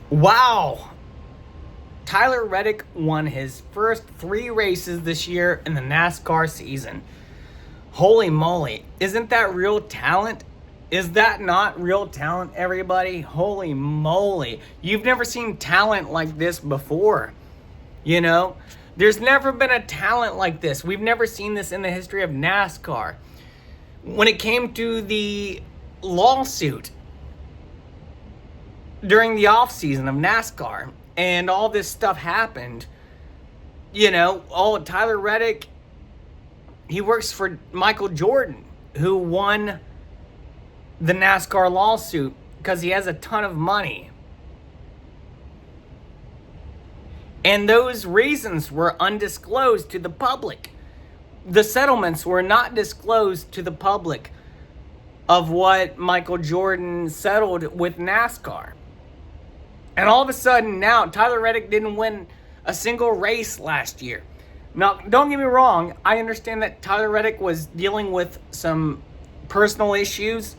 Wow. Tyler Reddick won his first 3 races this year in the NASCAR season. Holy moly. Isn't that real talent? Is that not real talent, everybody? Holy moly. You've never seen talent like this before. You know? There's never been a talent like this. We've never seen this in the history of NASCAR. When it came to the lawsuit during the off season of NASCAR and all this stuff happened, Tyler Reddick, he works for Michael Jordan, who won the NASCAR lawsuit because he has a ton of money. And those reasons were undisclosed to the public. The settlements were not disclosed to the public of what Michael Jordan settled with NASCAR. And all of a sudden now, Tyler Reddick didn't win a single race last year. Now, don't get me wrong. I understand that Tyler Reddick was dealing with some personal issues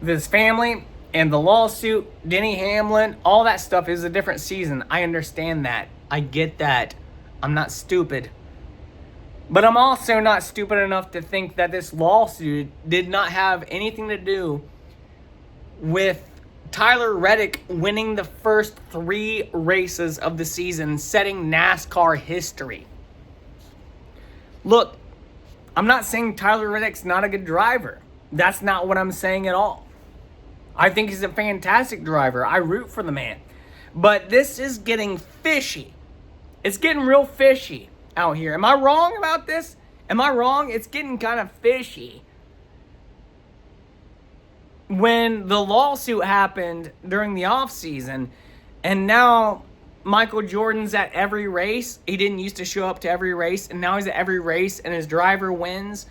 with his family and the lawsuit, Denny Hamlin, all that stuff is a different season. I understand that. I get that. I'm not stupid. But I'm also not stupid enough to think that this lawsuit did not have anything to do with Tyler Reddick winning the first 3 races of the season, setting NASCAR history. Look, I'm not saying Tyler Reddick's not a good driver. That's not what I'm saying at all. I think he's a fantastic driver. I root for the man. But this is getting fishy. It's getting real fishy out here. Am I wrong about this? Am I wrong? It's getting kind of fishy. When the lawsuit happened during the offseason, and now Michael Jordan's at every race. He didn't used to show up to every race, and now he's at every race, and his driver wins.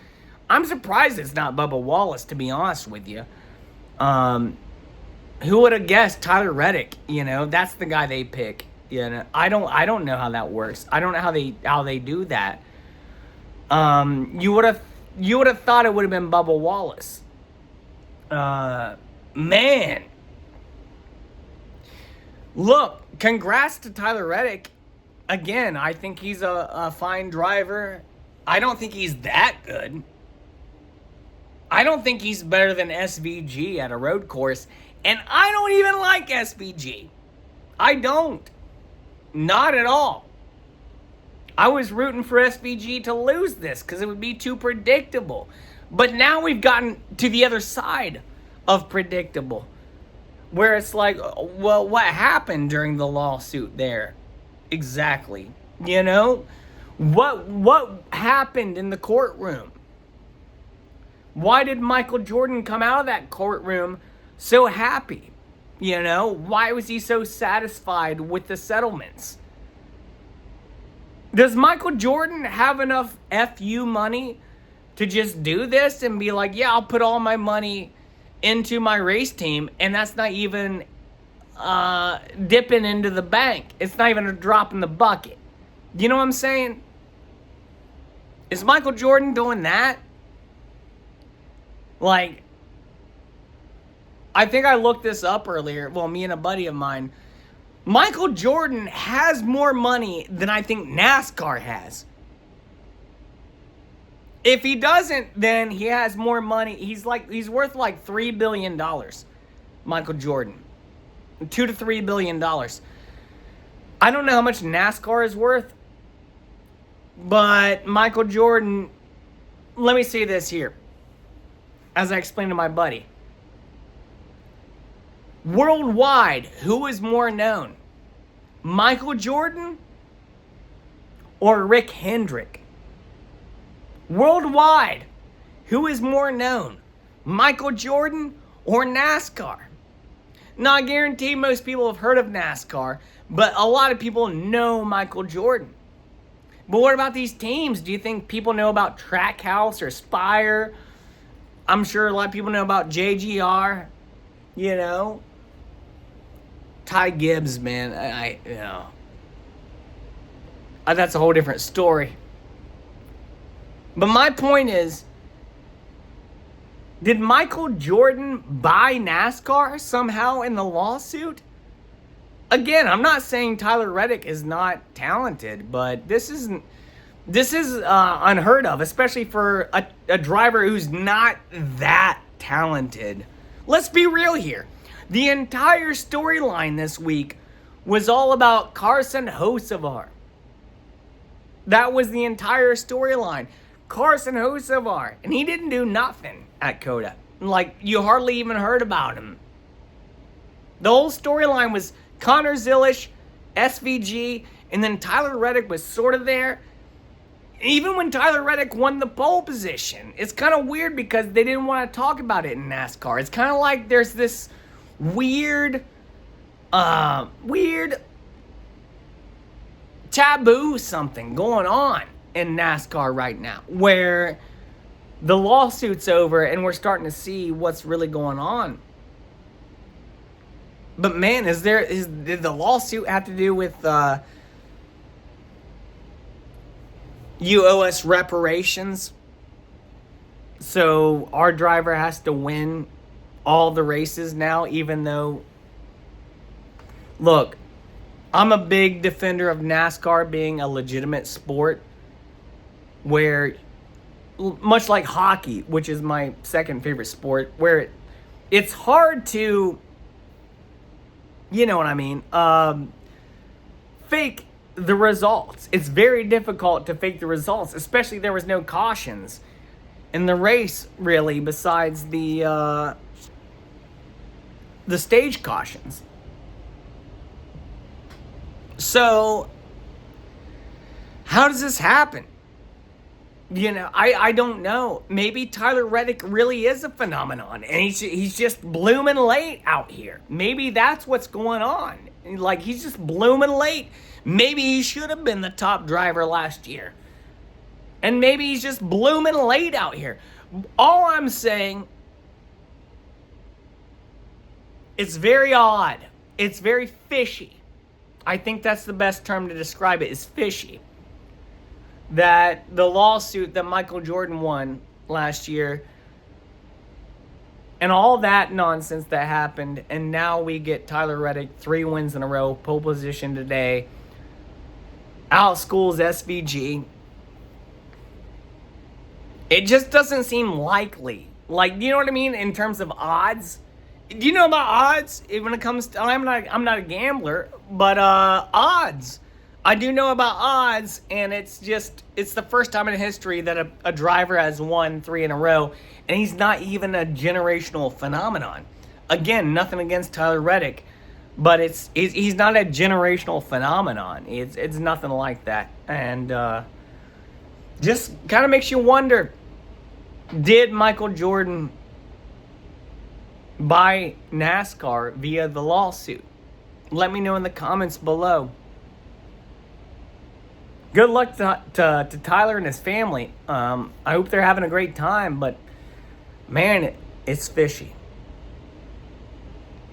I'm surprised it's not Bubba Wallace, to be honest with you. Who would have guessed Tyler Reddick? That's the guy they pick. I don't know how that works. I don't know how they do that. You would have thought it would have been Bubba Wallace. Man. Look, congrats to Tyler Reddick. Again, I think he's a fine driver. I don't think he's that good. I don't think he's better than SVG at a road course. And I don't even like SVG. I don't. Not at all. I was rooting for SVG to lose this because it would be too predictable. But now we've gotten to the other side of predictable, where it's like, well, what happened during the lawsuit there? Exactly. What happened in the courtroom? Why did Michael Jordan come out of that courtroom so happy? Why was he so satisfied with the settlements? Does Michael Jordan have enough FU money to just do this and be like, yeah, I'll put all my money into my race team, and that's not even dipping into the bank. It's not even a drop in the bucket. You know what I'm saying? Is Michael Jordan doing that? Like, I think I looked this up earlier. Well, me and a buddy of mine. Michael Jordan has more money than I think NASCAR has. If he doesn't, then he has more money. He's worth like $3 billion. Michael Jordan. $2 to $3 billion. I don't know how much NASCAR is worth. But Michael Jordan, let me say this here. As I explained to my buddy. Worldwide, who is more known? Michael Jordan or Rick Hendrick? Worldwide, who is more known? Michael Jordan or NASCAR? Now, I guarantee most people have heard of NASCAR, but a lot of people know Michael Jordan. But what about these teams? Do you think people know about Trackhouse or Spire? I'm sure a lot of people know about JGR, Ty Gibbs, man, that's a whole different story. But my point is, did Michael Jordan buy NASCAR somehow in the lawsuit? Again, I'm not saying Tyler Reddick is not talented, but this is unheard of, especially for a driver who's not that talented. Let's be real here. The entire storyline this week was all about Carson Hocevar. That was the entire storyline. Carson Hocevar. And he didn't do nothing at COTA. Like, you hardly even heard about him. The whole storyline was Connor Zilisch, SVG, and then Tyler Reddick was sort of there. Even when Tyler Reddick won the pole position, it's kind of weird because they didn't want to talk about it in NASCAR. It's kind of like there's this weird taboo something going on in NASCAR right now, where the lawsuit's over and we're starting to see what's really going on. But man, did the lawsuit have to do with you owe us reparations? So our driver has to win all the races now, even though, look, I'm a big defender of NASCAR being a legitimate sport where, much like hockey, which is my second favorite sport, where it's hard to, you know what I mean, fake the results. It's very difficult to fake the results, especially there was no cautions in the race, really, besides the stage cautions. So, how does this happen? You know, I don't know. Maybe Tyler Reddick really is a phenomenon, and he's just blooming late out here. Maybe that's what's going on. Like, he's just blooming late. Maybe he should have been the top driver last year. And maybe he's just blooming late out here. All I'm saying, it's very odd. It's very fishy. I think that's the best term to describe it, is fishy. That the lawsuit that Michael Jordan won last year and all that nonsense that happened, and now we get Tyler Reddick 3 wins in a row, pole position today, outschools SVG. It just doesn't seem likely. Like, you know what I mean, in terms of odds? Do you know about odds? When it comes to, I'm not a gambler, but odds. I do know about odds, and it's the first time in history that a driver has won 3 in a row, and he's not even a generational phenomenon. Again, nothing against Tyler Reddick, but he's not a generational phenomenon. It's nothing like that, and just kind of makes you wonder: did Michael Jordan buy NASCAR via the lawsuit? Let me know in the comments below. Good luck to Tyler and his family. I hope they're having a great time, but man, it's fishy.